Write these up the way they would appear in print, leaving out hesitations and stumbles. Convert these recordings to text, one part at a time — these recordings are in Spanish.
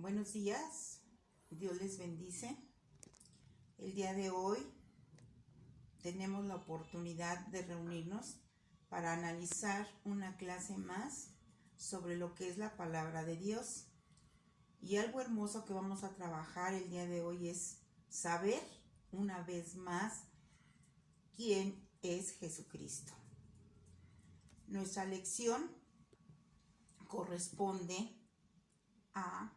Buenos días, Dios les bendice. El día de hoy tenemos la oportunidad de reunirnos para analizar una clase más sobre lo que es la palabra de Dios. Y algo hermoso que vamos a trabajar el día de hoy es saber una vez más quién es Jesucristo. Nuestra lección corresponde a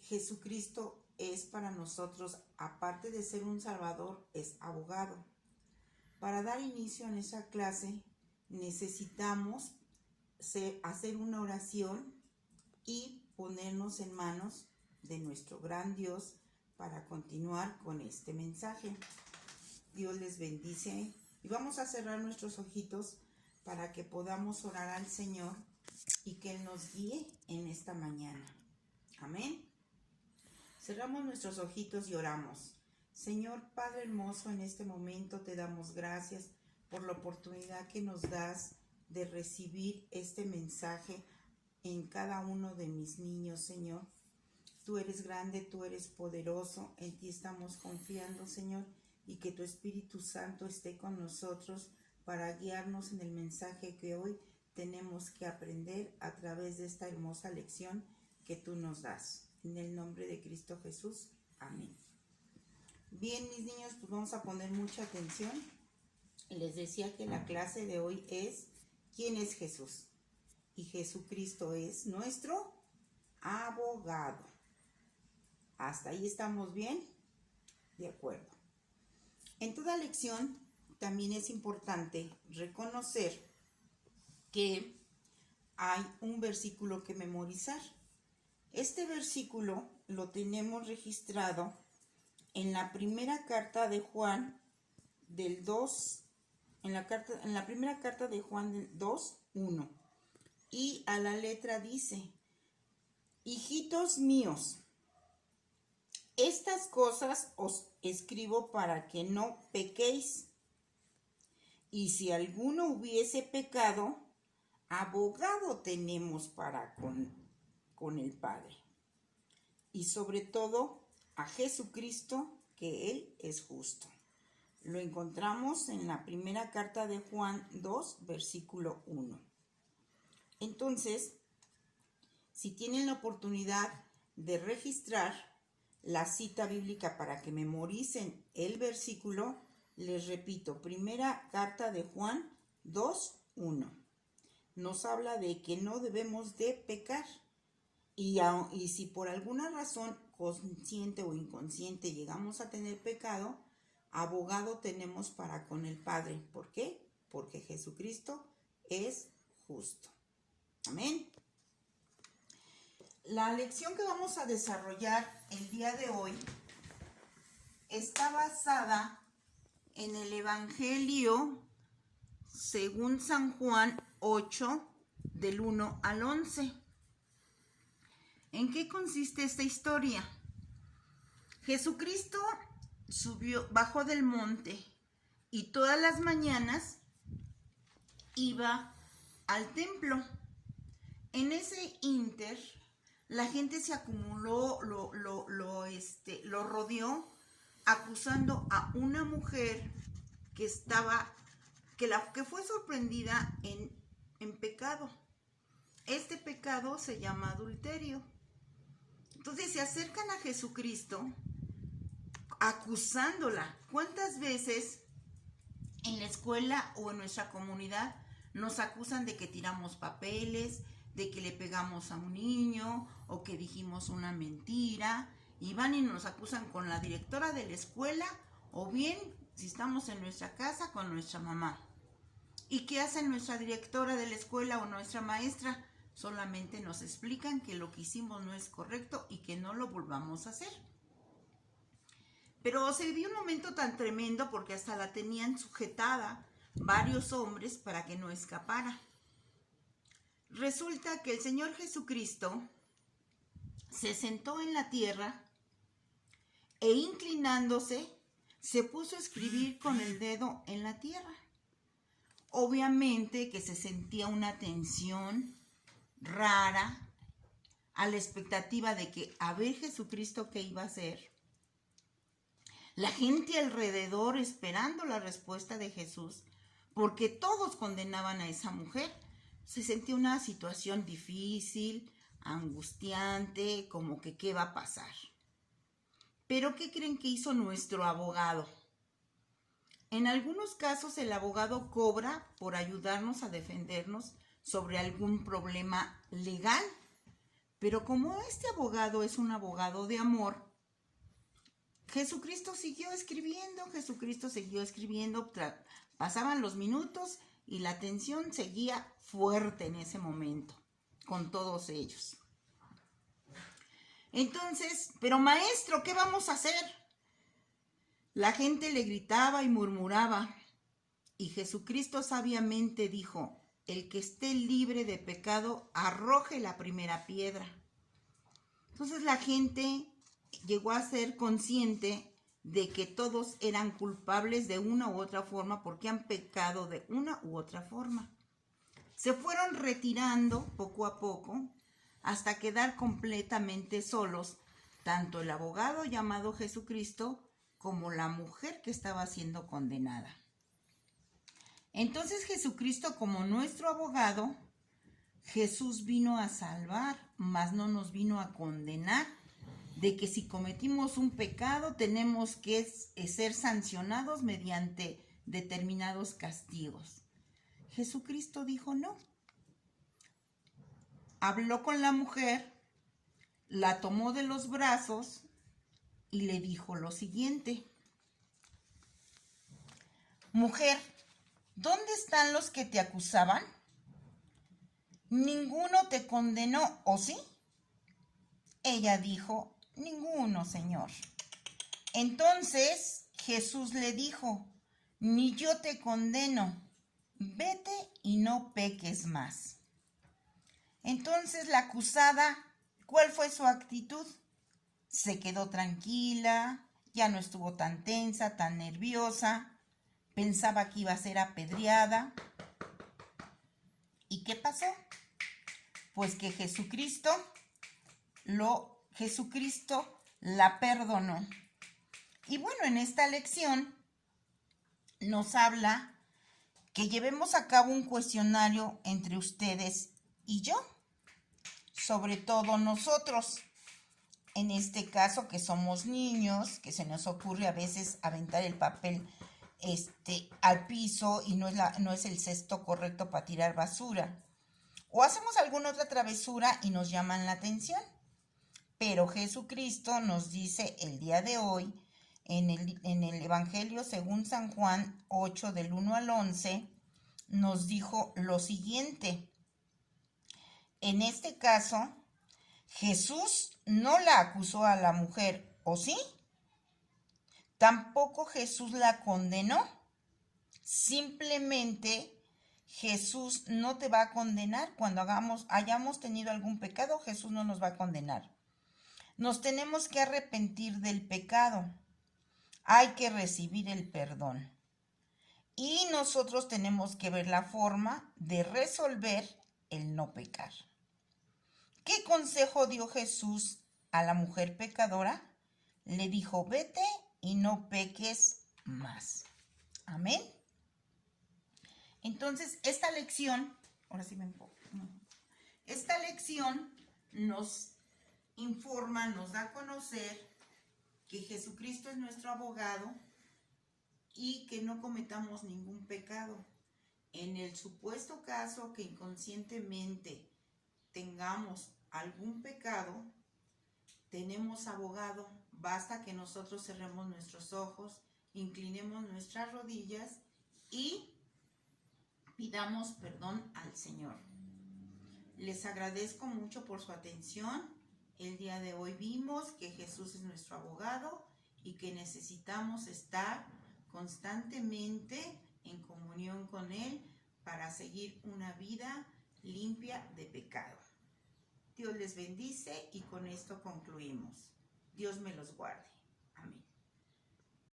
Jesucristo es para nosotros, aparte de ser un Salvador, es abogado. Para dar inicio a esta clase necesitamos hacer una oración y ponernos en manos de nuestro gran Dios para continuar con este mensaje. Dios les bendice y vamos a cerrar nuestros ojitos para que podamos orar al Señor y que Él nos guíe en esta mañana. Amén. Cerramos nuestros ojitos y oramos. Señor Padre hermoso, en este momento te damos gracias por la oportunidad que nos das de recibir este mensaje en cada uno de mis niños, Señor. Tú eres grande, tú eres poderoso, en ti estamos confiando, Señor, y que tu Espíritu Santo esté con nosotros para guiarnos en el mensaje que hoy tenemos que aprender a través de esta hermosa lección que tú nos das. En el nombre de Cristo Jesús. Amén. Bien, mis niños, pues vamos a poner mucha atención. Les decía que la clase de hoy es ¿quién es Jesús? Y Jesucristo es nuestro abogado. ¿Hasta ahí estamos bien? De acuerdo. En toda lección también es importante reconocer que hay un versículo que memorizar. Este versículo lo tenemos registrado en la primera carta de Juan del 2, en la primera carta de Juan del 2:1. Y a la letra dice: hijitos míos, estas cosas os escribo para que no pequéis. Y si alguno hubiese pecado, abogado tenemos para con el Padre, y sobre todo a Jesucristo, que Él es justo. Lo encontramos en la primera carta de Juan 2, versículo 1. Entonces, si tienen la oportunidad de registrar la cita bíblica para que memoricen el versículo, les repito, primera carta de Juan 2, 1. Nos habla de que no debemos de pecar. Y si por alguna razón consciente o inconsciente llegamos a tener pecado, abogado tenemos para con el Padre. ¿Por qué? Porque Jesucristo es justo. Amén. La lección que vamos a desarrollar el día de hoy está basada en el Evangelio según San Juan 8, del 1 al 11. ¿En qué consiste esta historia? Jesucristo bajó del monte y todas las mañanas iba al templo. En ese ínter, la gente se acumuló, lo rodeó, acusando a una mujer que fue sorprendida en pecado. Este pecado se llama adulterio. Entonces se acercan a Jesucristo acusándola. ¿Cuántas veces en la escuela o en nuestra comunidad nos acusan de que tiramos papeles, de que le pegamos a un niño o que dijimos una mentira? Y van y nos acusan con la directora de la escuela o bien, si estamos en nuestra casa, con nuestra mamá. ¿Y qué hace nuestra directora de la escuela o nuestra maestra? Solamente nos explican que lo que hicimos no es correcto y que no lo volvamos a hacer. Pero se vivió un momento tan tremendo porque hasta la tenían sujetada varios hombres para que no escapara. Resulta que el Señor Jesucristo se sentó en la tierra e inclinándose se puso a escribir con el dedo en la tierra. Obviamente que se sentía una tensión rara, a la expectativa de que a ver Jesucristo qué iba a hacer. La gente alrededor esperando la respuesta de Jesús, porque todos condenaban a esa mujer. Se sentía una situación difícil, angustiante, como que qué va a pasar. Pero ¿qué creen que hizo nuestro abogado? En algunos casos el abogado cobra por ayudarnos a defendernos sobre algún problema legal. Pero como este abogado es un abogado de amor, Jesucristo siguió escribiendo, pasaban los minutos y la tensión seguía fuerte en ese momento con todos ellos. Entonces, pero maestro, ¿qué vamos a hacer? La gente le gritaba y murmuraba, y Jesucristo sabiamente dijo: el que esté libre de pecado, arroje la primera piedra. Entonces la gente llegó a ser consciente de que todos eran culpables de una u otra forma porque han pecado de una u otra forma. Se fueron retirando poco a poco hasta quedar completamente solos, tanto el abogado llamado Jesucristo como la mujer que estaba siendo condenada. Entonces Jesucristo, como nuestro abogado, Jesús vino a salvar, mas no nos vino a condenar, de que si cometimos un pecado tenemos que ser sancionados mediante determinados castigos. Jesucristo dijo no. Habló con la mujer, la tomó de los brazos y le dijo lo siguiente: mujer, ¿dónde están los que te acusaban? ¿Ninguno te condenó, o sí? Ella dijo: ninguno, Señor. Entonces Jesús le dijo: ni yo te condeno, vete y no peques más. Entonces la acusada, ¿cuál fue su actitud? Se quedó tranquila, ya no estuvo tan tensa, tan nerviosa, pensaba que iba a ser apedreada. ¿Y qué pasó? Pues que Jesucristo la perdonó. Y bueno, en esta lección nos habla que llevemos a cabo un cuestionario entre ustedes y yo, sobre todo nosotros. En este caso, que somos niños, que se nos ocurre a veces aventar el papel al piso y no es el cesto correcto para tirar basura. O hacemos alguna otra travesura y nos llaman la atención. Pero Jesucristo nos dice el día de hoy, en el Evangelio según San Juan 8, del 1 al 11, nos dijo lo siguiente. En este caso, Jesús no la acusó a la mujer, ¿o sí? Tampoco Jesús la condenó. Simplemente Jesús no te va a condenar. Cuando hayamos tenido algún pecado, Jesús no nos va a condenar. Nos tenemos que arrepentir del pecado. Hay que recibir el perdón. Y nosotros tenemos que ver la forma de resolver el no pecar. ¿Qué consejo dio Jesús a la mujer pecadora? Le dijo: vete y no peques más. Amén. Entonces, esta lección nos informa, nos da a conocer que Jesucristo es nuestro abogado y que no cometamos ningún pecado. En el supuesto caso que inconscientemente tengamos algún pecado, tenemos abogado. Basta que nosotros cerremos nuestros ojos, inclinemos nuestras rodillas y pidamos perdón al Señor. Les agradezco mucho por su atención. El día de hoy vimos que Jesús es nuestro abogado y que necesitamos estar constantemente en comunión con Él para seguir una vida limpia de pecado. Dios les bendice y con esto concluimos. Dios me los guarde.